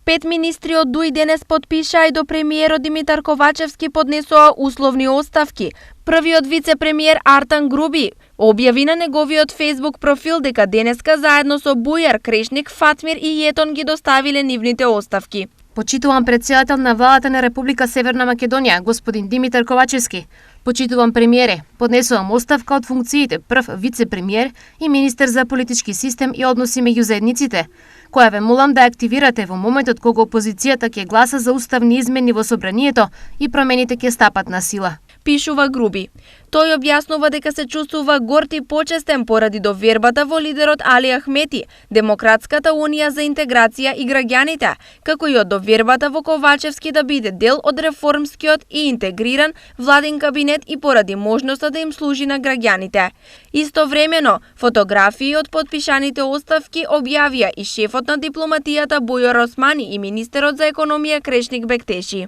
5 министри од ДУИ денес потпишаа и до премиерот Димитар Ковачевски поднесоа условни оставки. Првиот вице-премиер Артан Груби објави на неговиот Facebook профил дека денеска заедно со Бујар, Крешник, Фатмир и Јетон ги доставиле нивните оставки. Почитувам председател на владата на Република Северна Македонија, господин Димитар Ковачевски. Почитувам премиере, поднесувам оставка од функциите прв вице-премиер и министер за политички систем и односи меѓу заедниците, која ве молам да активирате во моментот кога опозицијата ќе гласа за уставни измени во собранието и промените ќе стапат на сила. Пишува Груби. Тој објаснува дека се чувствува горд и почестен поради довербата во лидерот Али Ахмети, Демократската унија за интеграција и граѓаните, како и од довербата во Ковачевски да биде дел од реформскиот и интегриран владин кабинет и поради можноста да им служи на граѓаните. Истовремено, фотографии од потпишаните оставки објавија и шефот на дипломатијата Бујар Османи и министерот за економија Крешник Бектеши.